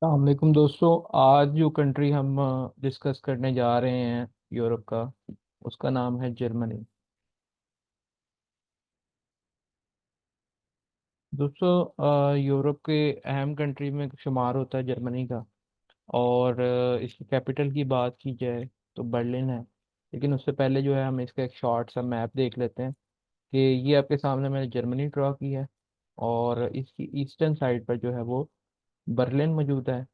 अलैक्म दोस्तों। आज जो कंट्री हम डिस्कस करने जा रहे हैं यूरोप का, उसका नाम है जर्मनी। दोस्तों, यूरोप के अहम कंट्री में शुमार होता है जर्मनी का। और इसकी कैपिटल की बात की जाए तो बर्लिन है। लेकिन उससे पहले जो है हम इसका एक शॉर्ट सा मैप देख लेते हैं कि ये आपके सामने मैंने जर्मनी ड्रॉ की है। और इसकी ईस्टर्न साइड पर जो है वो बर्लिन मौजूद है,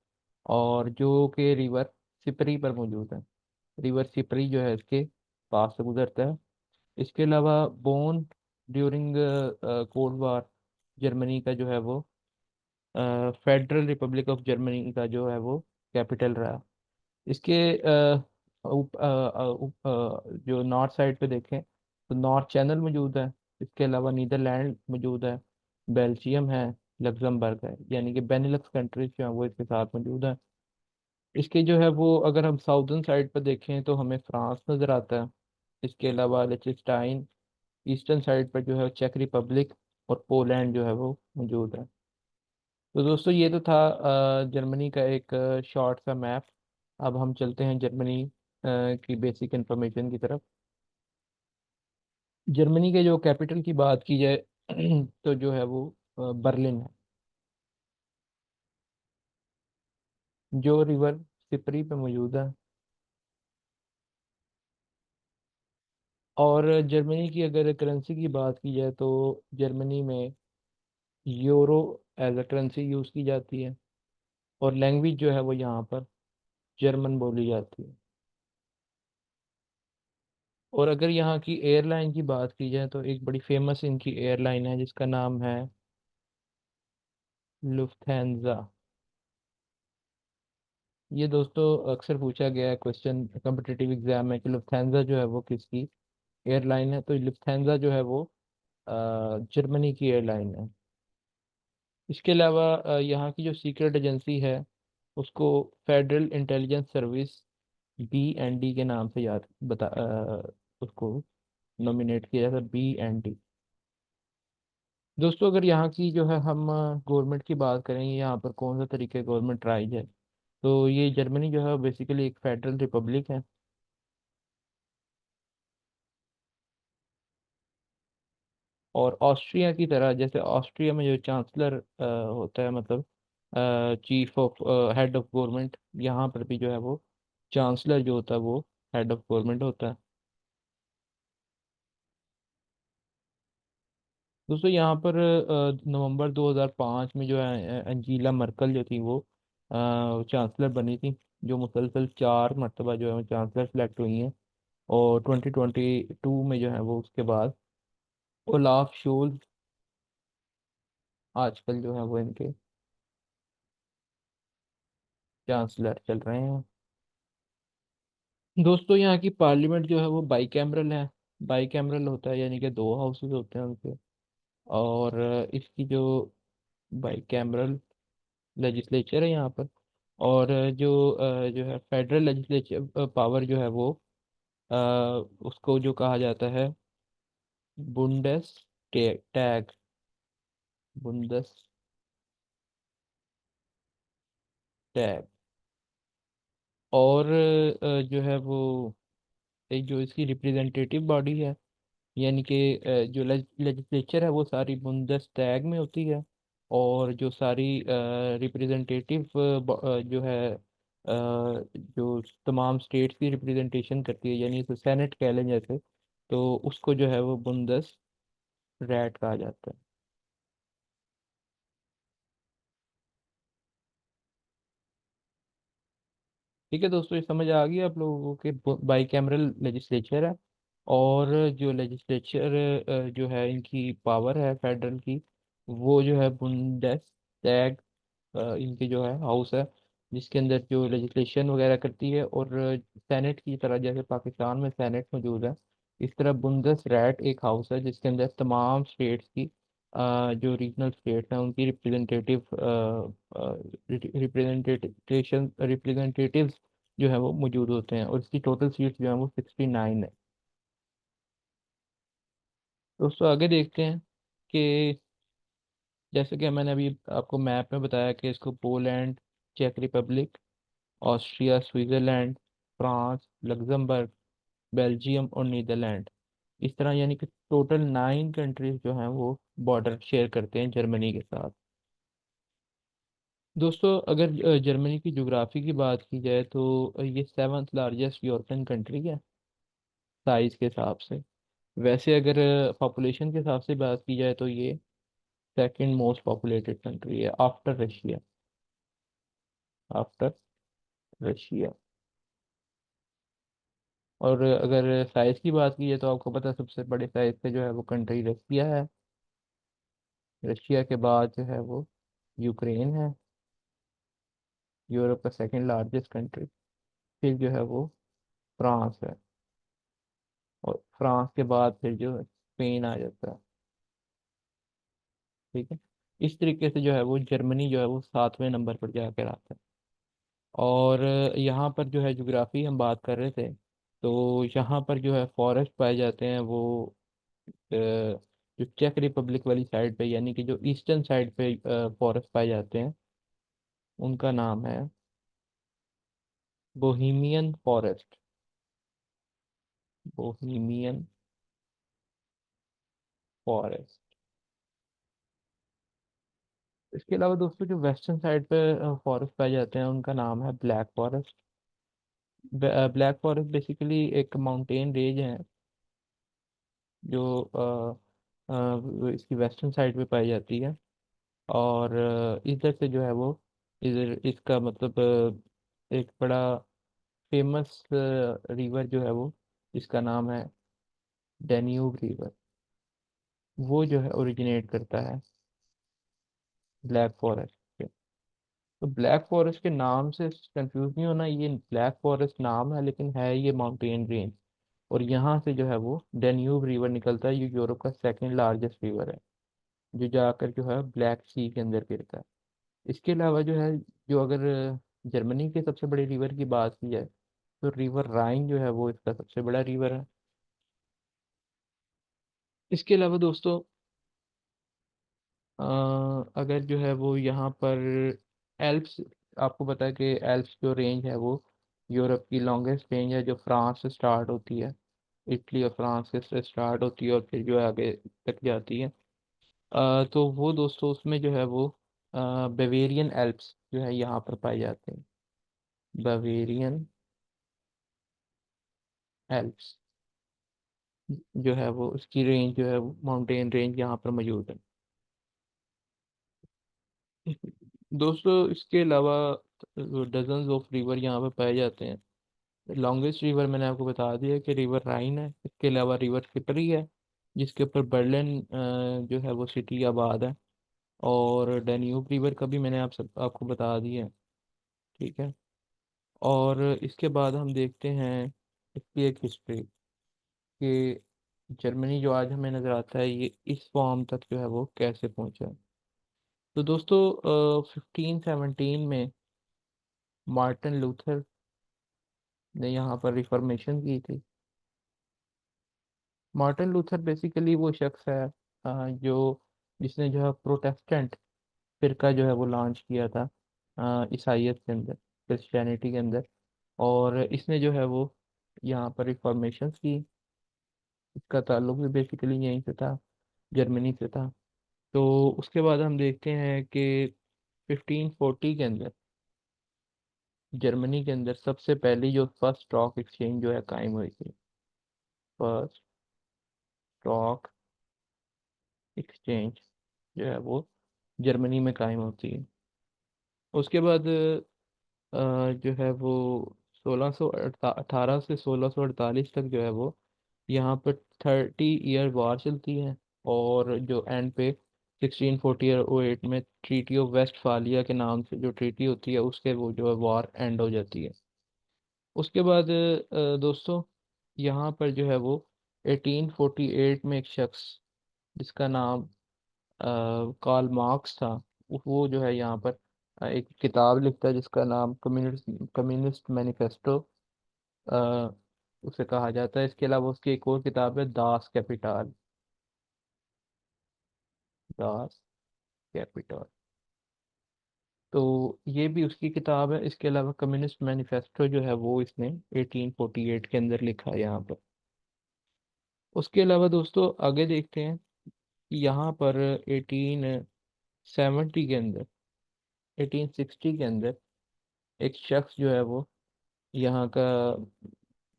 और जो कि रिवर सिपरी पर मौजूद है। रिवर सिपरी जो है इसके पास से गुजरता है। इसके अलावा bone during cold war Germany का जो है वो फेडरल रिपब्लिक ऑफ जर्मनी का जो है वो कैपिटल रहा। इसके जो नॉर्थ साइड पे देखें तो नॉर्थ चैनल मौजूद है। इसके अलावा नीदरलैंड मौजूद है, बेल्जियम है, लग्जमबर्ग है, यानी कि बेनिलक्स कंट्रीज जो है वो इसके साथ मौजूद है। इसके जो है वो अगर हम साउदर्न साइड पर देखें तो हमें फ्रांस नज़र आता है। इसके अलावा लिechtenstein, ईस्टर्न साइड पर जो है चेक रिपब्लिक और पोलैंड जो है वो मौजूद है। तो दोस्तों ये तो था जर्मनी का एक शॉर्ट सा मैप। अब हम चलते हैं जर्मनी की बेसिक इंफॉर्मेशन की तरफ। जर्मनी के जो कैपिटल की बात की जाए तो जो है वो बर्लिन है, जो रिवर सिपरी पे मौजूद है। और जर्मनी की अगर करेंसी की बात की जाए तो जर्मनी में euro as a currency use की जाती है। और लैंग्वेज जो है वो यहाँ पर जर्मन बोली जाती है। और अगर यहाँ की एयरलाइन की बात की जाए तो एक बड़ी फेमस इनकी एयरलाइन है जिसका नाम है लुफ्थैंजा। ये दोस्तों अक्सर पूछा गया है क्वेश्चन कम्पिटिटिव एग्जाम में कि लुफ्थैंजा जो है वो किसकी एयरलाइन है। तो लुफ्थैंजा जो है वो जर्मनी की एयरलाइन है। इसके अलावा यहाँ की जो सीक्रेट एजेंसी है उसको फेडरल इंटेलिजेंस सर्विस BND के नाम से याद उसको नॉमिनेट किया जाता है, BND। दोस्तों अगर यहाँ की जो है हम गवर्नमेंट की बात करेंगे, यहाँ पर कौन सा तरीके गवर्नमेंट राइज है, तो ये जर्मनी जो है बेसिकली एक फेडरल रिपब्लिक है। और ऑस्ट्रिया की तरह, जैसे ऑस्ट्रिया में जो चांसलर होता है, मतलब chief of head of government, यहाँ पर भी जो है वो चांसलर जो होता है वो हेड ऑफ गवर्नमेंट होता है। दोस्तों यहाँ पर नवंबर 2005 में जो है अंजीला मर्कल जो थी वो चांसलर बनी थी, जो मुसलसल 4 मरतबा जो है वो चांसलर सेलेक्ट हुई हैं। और 2022 में जो है वो उसके बाद ओलाफ शोल्ज आजकल जो है वो इनके चांसलर चल रहे हैं। दोस्तों यहाँ की पार्लियामेंट जो है वो बाई कैमरल है। बाई कैमरल होता है यानी कि 2 हाउसेज होते हैं उनके। और इसकी जो बाई कैमरल लेजिस्लेचर है यहाँ पर। और जो है फेडरल लेजिस्लेचर पावर जो है वो अ, उसको जो कहा जाता है बुंडेस टैग, बुंदस टैग। और जो है वो एक जो इसकी रिप्रेजेंटेटिव बॉडी है, यानी कि जो लेजिस्लेचर है वो सारी बुंदसटैग में होती है। और जो सारी रिप्रेजेंटेटिव जो है जो तमाम स्टेट्स की रिप्रेजेंटेशन करती है, यानी इसे सेनेट कह लें जैसे, तो उसको जो है वो बुंदस रैट कहा जाता है। ठीक है दोस्तों, ये समझ आ गई आप लोगों के बाई कैमरल लेजिस्लेचर है। और जो लेजिस्लेचर जो है इनकी पावर है फेडरल की, वो जो है बुंडेसटैग इनकी जो है हाउस है, जिसके अंदर जो लेजिस्लेशन वगैरह करती है। और सेनेट की तरह जैसे पाकिस्तान में सेनेट मौजूद है, इस तरह बुंदस रैट एक हाउस है जिसके अंदर तमाम स्टेट्स की जो रीजनल स्टेट्स हैं उनकी रिप्रेजेंटेटिव्स जो है वो मौजूद होते हैं। और इसकी टोटल सीट्स जो है वो 69 है। दोस्तों आगे देखते हैं कि जैसे कि मैंने अभी आपको मैप में बताया कि इसको पोलैंड चेक Republic, Austria, Switzerland, France, Luxembourg, Belgium और नीदरलैंड। इस तरह यानी कि टोटल 9 कंट्रीज जो हैं वो बॉर्डर शेयर करते हैं जर्मनी के साथ। दोस्तों अगर जर्मनी की जोग्राफी की बात की जाए तो ये 7th लार्जेस्ट यूरोपियन कंट्री है साइज के हिसाब से। वैसे अगर पॉपुलेशन के हिसाब से बात की जाए तो ये सेकंड मोस्ट पॉपुलेटेड कंट्री है आफ्टर रशिया। After Russia. और अगर साइज की बात की जाए तो आपको पता है सबसे बड़े साइज पे जो है वो कंट्री रशिया है। रशिया के बाद जो है वो यूक्रेन है, यूरोप का सेकंड लार्जेस्ट कंट्री। फिर जो है वो फ्रांस है, और फ्रांस के बाद फिर जो है स्पेन आ जाता है। ठीक है। इस तरीके से जो है वो जर्मनी जो है वो 7वें नंबर पर जाकर आता है। और यहाँ पर जो है जोग्राफी हम बात कर रहे थे, तो यहाँ पर जो है फॉरेस्ट पाए जाते हैं वो जो चेक रिपब्लिक वाली साइड पे यानी कि जो ईस्टर्न साइड पे फॉरेस्ट पाए जाते हैं उनका नाम है बोहीमियन फॉरेस्ट। बोहीमियन फॉरेस्ट। इसके अलावा दोस्तों जो वेस्टर्न साइड पे फॉरेस्ट पाए जाते हैं उनका नाम है black forest. Black forest basically एक माउंटेन रेंज है जो इसकी वेस्टर्न साइड पे पाई जाती है। और इधर से जो है वो इधर इसका मतलब एक बड़ा फेमस रिवर जो है वो इसका नाम है डेन्यूब रिवर। वो जो है ओरिजिनेट करता है ब्लैक फॉरेस्ट से। तो ब्लैक फॉरेस्ट के नाम से कंफ्यूज नहीं होना, ये ब्लैक फॉरेस्ट नाम है लेकिन है ये माउंटेन रेंज। और यहाँ से जो है वो डेन्यूब रिवर निकलता है, ये यूरोप का सेकंड लार्जेस्ट रिवर है जो जाकर जो है ब्लैक सी के अंदर गिरता है। इसके अलावा जो है जो अगर जर्मनी के सबसे बड़े रिवर की बात की जाए तो रिवर राइन जो है वो इसका सबसे बड़ा रिवर है। इसके अलावा दोस्तों अ, अगर जो है वो यहाँ पर एल्प्स, आपको पता है कि एल्प्स जो रेंज है वो यूरोप की लॉन्गेस्ट रेंज है जो फ्रांस से स्टार्ट होती है। इटली और फ्रांस से स्टार्ट होती है और फिर जो है आगे तक जाती है। तो वो दोस्तों उसमें जो है वो बवेरियन एल्प्स जो है यहाँ पर पाए जाते हैं। बवेरियन एल्प्स जो है वो उसकी रेंज जो है माउंटेन रेंज यहाँ पर मौजूद है। दोस्तों इसके अलावा डजन्स ऑफ रिवर यहाँ पे पाए जाते हैं। लॉन्गेस्ट रिवर मैंने आपको बता दिया कि रिवर राइन है। इसके अलावा रिवर सिपरी है जिसके ऊपर बर्लिन जो है वो सिटी आबाद है। और डेन्यूब रिवर का भी मैंने आपको बता दिया है। ठीक है। और इसके बाद हम देखते हैं इसकी एक हिस्ट्री कि जर्मनी जो आज हमें नज़र आता है ये इस फॉर्म तक जो है वो कैसे पहुंचा। तो दोस्तों 1517 में मार्टिन लूथर ने यहाँ पर रिफॉर्मेशन की थी। मार्टिन लूथर बेसिकली वो शख्स है जो जिसने जो है प्रोटेस्टेंट फिरका जो है वो लॉन्च किया था ईसाइयत के अंदर, क्रिश्चियनिटी के अंदर। और इसने जो है वो यहाँ पर रिफॉर्मेशन की। इसका ताल्लुक भी बेसिकली यहीं से था, जर्मनी से था। तो उसके बाद हम देखते हैं कि 1540 के अंदर जर्मनी के अंदर सबसे पहली जो फर्स्ट स्टॉक एक्सचेंज जो है कायम हुई थी। फर्स्ट स्टॉक एक्सचेंज जो है वो जर्मनी में कायम होती है। उसके बाद जो है वो 18 से 1648 तक जो है वो यहाँ पर 30 ईयर वॉर चलती है। और जो एंड पे 1648 में ट्रीटी ऑफ वेस्टफालिया के नाम से जो ट्रीटी होती है उसके वो जो है वॉर एंड हो जाती है। उसके बाद दोस्तों यहाँ पर जो है वो 1848 में एक शख्स जिसका नाम कार्ल मार्क्स था, वो जो है यहाँ पर एक किताब लिखता है जिसका नाम कम्युनिस्ट कम्युनिस्ट मैनिफेस्टो उसे कहा जाता है। इसके अलावा उसकी एक और किताब है दास कैपिटल। Das Kapital. तो ये भी उसकी किताब है। इसके अलावा कम्युनिस्ट मैनिफेस्टो जो है वो इसने 1848 के अंदर लिखा है यहाँ पर। उसके अलावा दोस्तों आगे देखते हैं कि यहाँ पर 1870 के अंदर, 1860 के अंदर एक शख्स जो है वो यहाँ का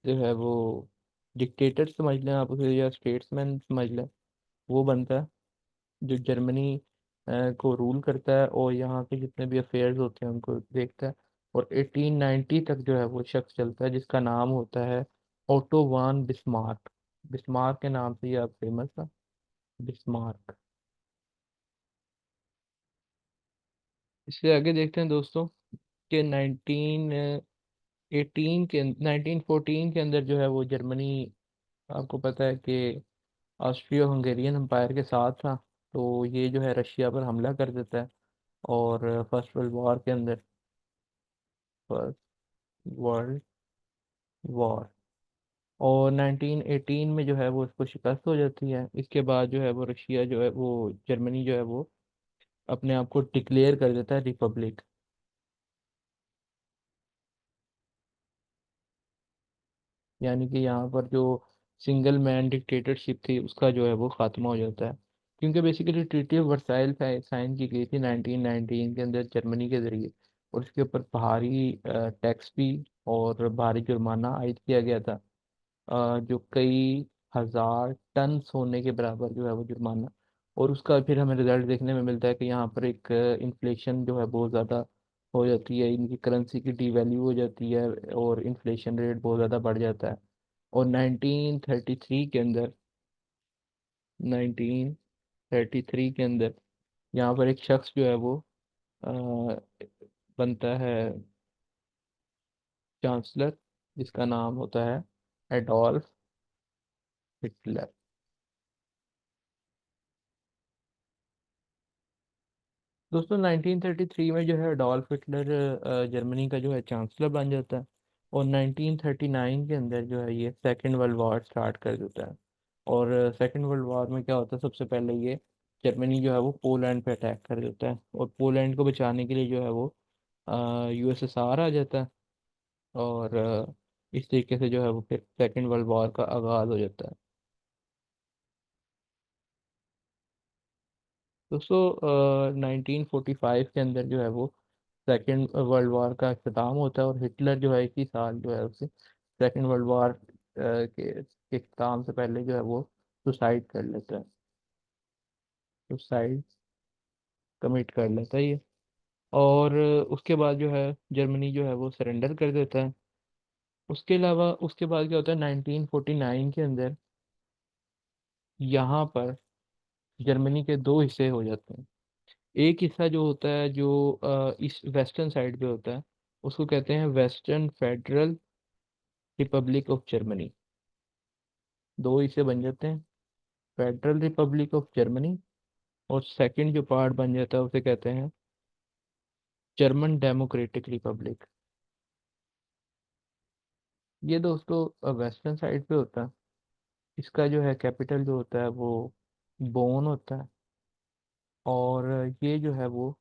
जो है वो डिक्टेटर समझ लें आप उसे, या स्टेट्समैन समझ लें, वो बनता है जो जर्मनी को रूल करता है और यहाँ के जितने भी अफेयर्स होते हैं उनको देखता है। और 1890 तक जो है वो शख्स चलता है जिसका नाम होता है ओटो वान बिस्मार्क। बिस्मार्क के नाम से ये आप फेमस था, बिस्मार्क। इससे आगे देखते हैं दोस्तों कि 1914 के अंदर जो है वो जर्मनी, आपको पता है कि ऑस्ट्रियो हंगेरियन एम्पायर के साथ था। तो ये जो है रशिया पर हमला कर देता है। और फर्स्ट वर्ल्ड वॉर के अंदर, फर्स्ट वर्ल्ड वॉर, और 1918 में जो है वो उसको शिकस्त हो जाती है। इसके बाद जो है वो रशिया जो है वो, जर्मनी जो है वो अपने आप को डिक्लेयर कर देता है रिपब्लिक। यानी कि यहाँ पर जो सिंगल मैन डिक्टेटरशिप थी उसका जो है वो खात्मा हो जाता है। क्योंकि basically treaty of Versailles sign की गई थी 1919 के अंदर जर्मनी के जरिए, और उसके ऊपर भारी टैक्स भी और भारी जुर्माना आयद किया गया था, जो कई हजार टन सोने के बराबर जो है वो जुर्माना। और उसका फिर हमें रिजल्ट देखने में मिलता है कि यहाँ पर एक इन्फ्लेशन जो है बहुत ज़्यादा हो जाती है, इनकी करेंसी की डीवैल्यू हो जाती है और इन्फ्लेशन रेट बहुत ज़्यादा बढ़ जाता है। और 1933 के अंदर, 1933 के अंदर यहाँ पर एक शख्स जो है वो अ, बनता है चांसलर, जिसका नाम होता है एडोल्फ हिटलर। दोस्तों 1933 में जो है अडोल्फ हिटलर जर्मनी का जो है चांसलर बन जाता है। और 1939 के अंदर जो है ये सेकेंड वर्ल्ड वॉर स्टार्ट कर देता है। और सेकेंड वर्ल्ड वॉर में क्या होता है, सबसे पहले ये जर्मनी जो है वो पोलैंड पे अटैक कर देता है, और पोलैंड को बचाने के लिए जो है वो यूएसएसआर आ जाता है। और इस तरीके से जो है वो फिर सेकेंड वर्ल्ड वॉर का आगाज़ हो जाता है। दोस्तों 1945 के अंदर जो है वो सेकेंड वर्ल्ड वॉर का अख्ताम होता है, और हिटलर जो है इसी साल जो है उसे सेकेंड वर्ल्ड वॉर के अख्ताम से पहले जो है वो सुसाइड कर लेता है, सुसाइड कमिट कर लेता है ये। और उसके बाद जो है जर्मनी जो है वो सरेंडर कर देता है। उसके अलावा उसके बाद क्या होता है 1949 के अंदर, यहाँ पर जर्मनी के दो हिस्से हो जाते हैं। एक हिस्सा जो होता है जो इस वेस्टर्न साइड पे होता है, उसको कहते हैं western federal Republic of Germany. दो हिस्से बन जाते हैं, फेडरल रिपब्लिक ऑफ जर्मनी, और सेकंड जो पार्ट बन जाता है उसे कहते हैं जर्मन डेमोक्रेटिक रिपब्लिक। ये दोस्तों वेस्टर्न साइड पे होता है। इसका जो है कैपिटल जो होता है वो बोन होता है। और ये जो है वो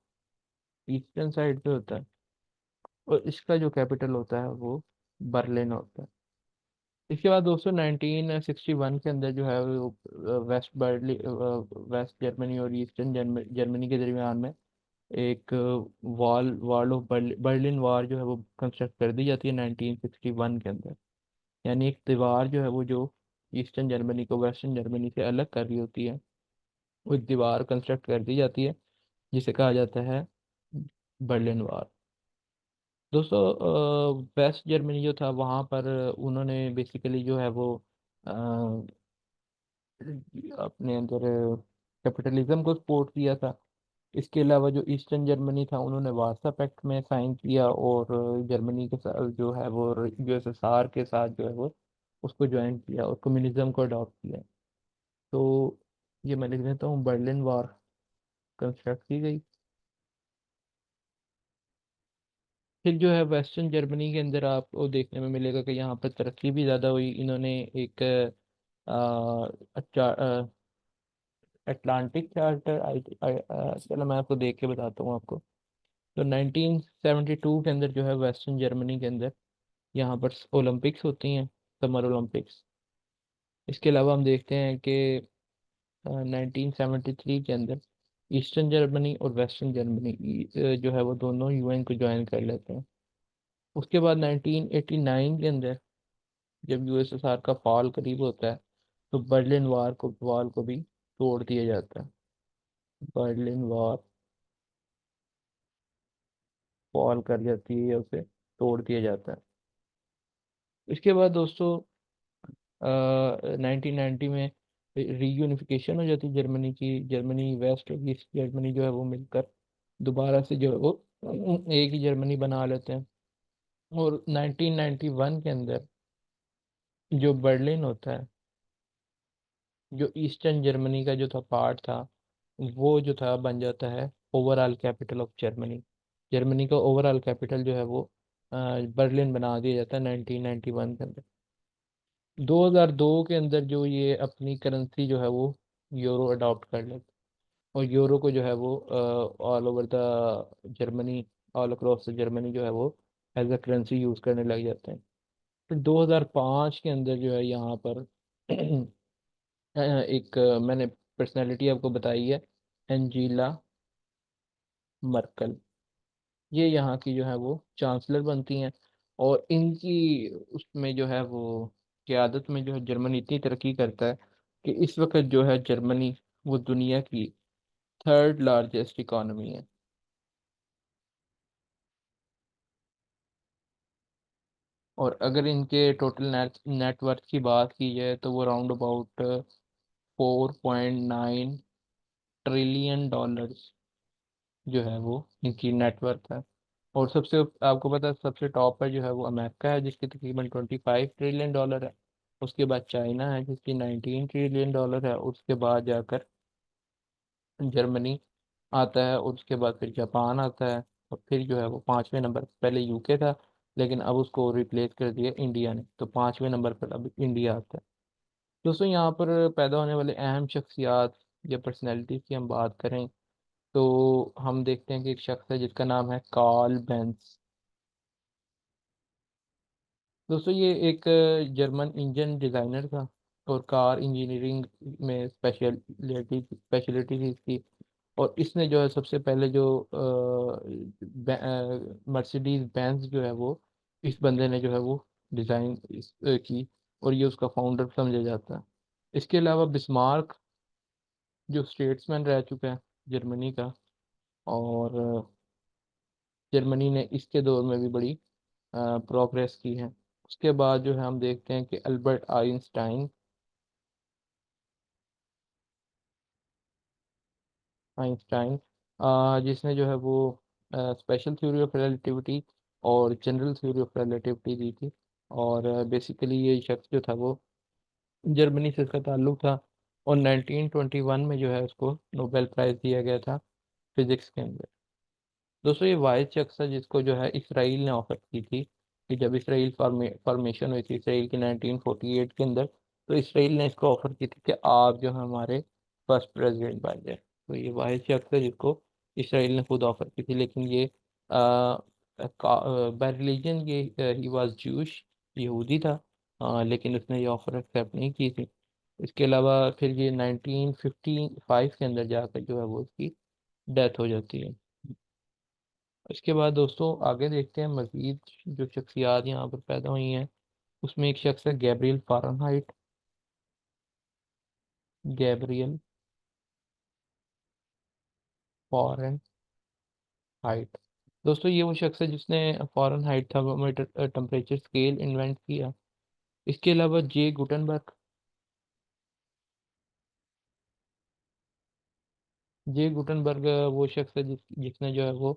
ईस्टर्न साइड पे होता है, और इसका जो कैपिटल होता है वो बर्लिन होता है। इसके बाद दोस्तों 1961 के अंदर जो है वो वेस्ट जर्मनी और ईस्टर्न जर्मनी के दरमियान में एक वॉल वॉल ऑफ बर्लिन वार जो है वो कंस्ट्रक्ट कर दी जाती है 1961 के अंदर। यानी एक दीवार जो है वो जो ईस्टर्न जर्मनी को वेस्टर्न जर्मनी से अलग कर रही होती है, वो एक दीवार कंस्ट्रक्ट कर दी जाती है जिसे कहा जाता है बर्लिन वार। दोस्तों वेस्ट जर्मनी जो था वहाँ पर उन्होंने बेसिकली जो है वो अ, अपने अंदर कैपिटलिज्म को सपोर्ट किया था। इसके अलावा जो ईस्टर्न जर्मनी था उन्होंने वार्सा पैक्ट में साइन किया, और जर्मनी के साथ जो है वो यूएसएसआर के साथ जो है वो उसको ज्वाइन किया और कम्युनिज्म को अडॉप्ट किया। तो ये मैं लिख देता हूँ, बर्लिन वार कंस्ट्रक्ट की गई। फिर जो है वेस्टर्न जर्मनी के अंदर आपको देखने में मिलेगा कि यहाँ पर तरक्की भी ज़्यादा हुई। इन्होंने एक अच्छा अटलांटिक चार्टर, चलो मैं आपको देख के बताता हूँ आपको। तो 1972 के अंदर जो है वेस्टर्न जर्मनी के अंदर यहाँ पर ओलंपिक्स होती हैं, समर ओलंपिक्स। इसके अलावा हम देखते हैं कि 1973 के अंदर ईस्टर्न जर्मनी और वेस्टर्न जर्मनी जो है वो दोनों यूएन को ज्वाइन कर लेते हैं। उसके बाद 1989 के अंदर जब यूएसएसआर का फॉल करीब होता है, तो बर्लिन वॉल को भी तोड़ दिया जाता है। बर्लिन वॉल फॉल कर जाती है या उसे तोड़ दिया जाता है। इसके बाद दोस्तों 1990 में रीयूनिफिकेशन हो जाती है जर्मनी की। जर्मनी वेस्ट और ईस्ट जर्मनी जो है वो मिलकर दोबारा से जो है वो एक ही जर्मनी बना लेते हैं। और 1991 के अंदर जो बर्लिन होता है, जो ईस्टर्न जर्मनी का जो था पार्ट था, वो जो था बन जाता है overall capital of Germany. Germany का ओवरऑल कैपिटल जो है वो बर्लिन बना दिया जाता है 1991 के अंदर। 2002 के अंदर जो ये अपनी करेंसी जो है वो यूरो अडॉप्ट कर लेते, और यूरो को जो है वो all over the Germany, all across the Germany जो है वो एज अ करेंसी यूज़ करने लग जाते हैं। फिर 2005 के अंदर जो है यहाँ पर एक मैंने पर्सनैलिटी आपको बताई है, एंजीला मर्कल। ये यहाँ की जो है वो चांसलर बनती हैं। और इनकी उसमें जो है वो क़यादत में जो है जर्मनी इतनी तरक्की करता है कि इस वक्त जो है जर्मनी वो दुनिया की थर्ड लार्जेस्ट इकॉनमी है। और अगर इनके टोटल नेटवर्थ की बात की जाए तो वो राउंड अबाउट 4.9 ट्रिलियन डॉलर्स जो है वो इनकी नेटवर्थ है। और सबसे आपको पता है सबसे टॉप पर जो है वो अमेरिका है, जिसकी तकरीबन 25 ट्रिलियन डॉलर है। उसके बाद चाइना है जिसकी 19 ट्रिलियन डॉलर है। उसके बाद जाकर जर्मनी आता है, और उसके बाद फिर जापान आता है। और फिर जो है वो पाँचवें नंबर, पहले यूके था लेकिन अब उसको रिप्लेस कर दिया इंडिया ने, तो पाँचवें नंबर पर अब इंडिया आता है। दोस्तों यहाँ पर पैदा होने वाले अहम शख्सियात या पर्सनैलिटी की हम बात करें तो हम देखते हैं कि एक शख्स है जिसका नाम है कार्ल बेंज। दोस्तों ये एक जर्मन इंजन डिज़ाइनर था, और कार इंजीनियरिंग में स्पेशलिटी थी इसकी। और इसने जो है सबसे पहले जो मर्सिडीज बेंज जो है वो इस बंदे ने जो है वो डिज़ाइन की, और ये उसका फाउंडर समझा जाता है। इसके अलावा बिस्मार्क जो स्टेट्समैन रह चुका है जर्मनी का, और जर्मनी ने इसके दौर में भी बड़ी प्रोग्रेस की है। उसके बाद जो है हम देखते हैं कि अल्बर्ट आइंस्टाइन, आइंस्टाइन जिसने जो है वो स्पेशल थ्योरी ऑफ रिलेटिविटी और जनरल थ्योरी ऑफ रिलेटिविटी दी थी। और बेसिकली ये शख्स जो था वो जर्मनी से इसका ताल्लुक था। और 1921 में जो है उसको नोबेल प्राइज़ दिया गया था फिजिक्स के अंदर। दोस्तों ये वाइस शख्स है जिसको जो है इसराइल ने ऑफर की थी, कि जब इसराइल फॉर्मेशन हुई थी इसराइल की 1948 के अंदर, तो इसराइल ने इसको ऑफर की थी कि आप जो है हमारे फर्स्ट प्रेसिडेंट बन जाए। तो ये वाइस शख्स है जिसको इसराइल ने खुद ऑफर की थी, लेकिन ये बाय रिलीजन ये ही वाज जूश, यहूदी था। लेकिन उसने ये ऑफर एक्सेप्ट नहीं की थी। इसके अलावा फिर ये 1955 के अंदर जाकर जो है वो इसकी डेथ हो जाती है। इसके बाद दोस्तों आगे देखते हैं मजीद जो शख्सियात यहाँ पर पैदा हुई हैं। उसमें एक शख्स है गैब्रियल फ़ारेनहाइट। Gabriel Fahrenheit. दोस्तों ये वो शख्स है जिसने Fahrenheit thermometer temperature scale invent किया। इसके अलावा जे गुटनबर्ग। जे गुटनबर्ग वो शख्स है जिसने जो है वो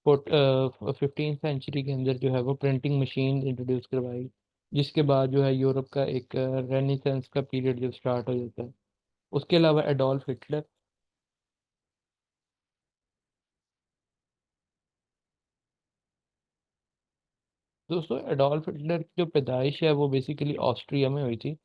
15th सेंचुरी के अंदर जो है वो प्रिंटिंग मशीन इंट्रोड्यूस करवाई। जिसके बाद जो है यूरोप का एक रेनेसांस का पीरियड जो स्टार्ट हो जाता है। उसके अलावा एडोल्फ हिटलर। दोस्तों एडोल्फ हिटलर की जो पैदाइश है वो बेसिकली ऑस्ट्रिया में हुई थी।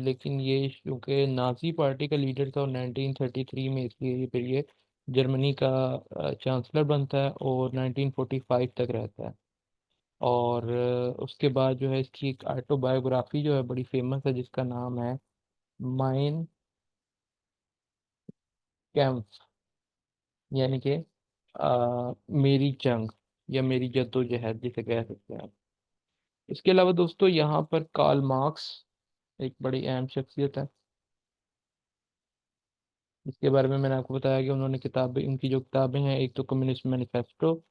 लेकिन ये क्योंकि नाजी पार्टी का लीडर था और 1933 में इसलिए ये फिर ये जर्मनी का चांसलर बनता है और 1945 तक रहता है। और उसके बाद जो है इसकी एक ऑटोबायोग्राफी जो है बड़ी फेमस है, जिसका नाम है माइन कैम्फ, यानी कि मेरी जंग या मेरी जद्दोजहद जिसे कह सकते हैं आप। इसके अलावा दोस्तों यहाँ पर कार्ल मार्क्स एक बड़ी अहम शख्सियत है। इसके बारे में मैंने आपको बताया कि उन्होंने किताबें, उनकी जो किताबें हैं, एक तो कम्युनिस्ट मैनिफेस्टो,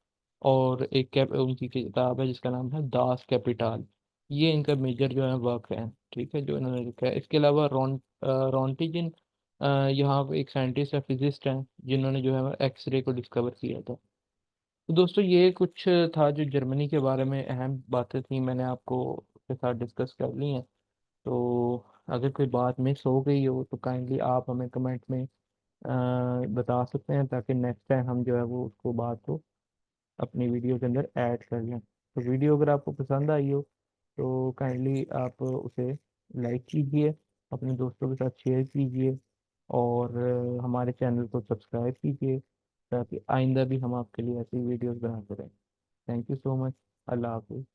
और एक उनकी किताब है जिसका नाम है दास कैपिटाल। ये इनका मेजर जो है वर्क है, ठीक है, जो इन्होंने लिखा है। इसके अलावा रॉन्टिजिन यहाँ पे एक साइंटिस्ट है, फिजिस्ट हैं, जिन्होंने जो है एक्सरे को डिस्कवर किया था। तो दोस्तों ये कुछ था जो जर्मनी के बारे में अहम बातें थी, मैंने आपको के साथ डिस्कस कर ली हैं। तो अगर कोई बात मिस हो गई हो तो काइंडली आप हमें कमेंट में बता सकते हैं, ताकि नेक्स्ट टाइम हम जो है वो उसको बात को अपनी वीडियो के अंदर ऐड कर लें। तो वीडियो अगर आपको पसंद आई हो तो काइंडली आप उसे लाइक कीजिए, अपने दोस्तों के साथ शेयर कीजिए, और हमारे चैनल को सब्सक्राइब कीजिए, ताकि आइंदा भी हम आपके लिए ऐसी वीडियोस बनाते रहें। Thank you so much. अल्लाह हाफिज़।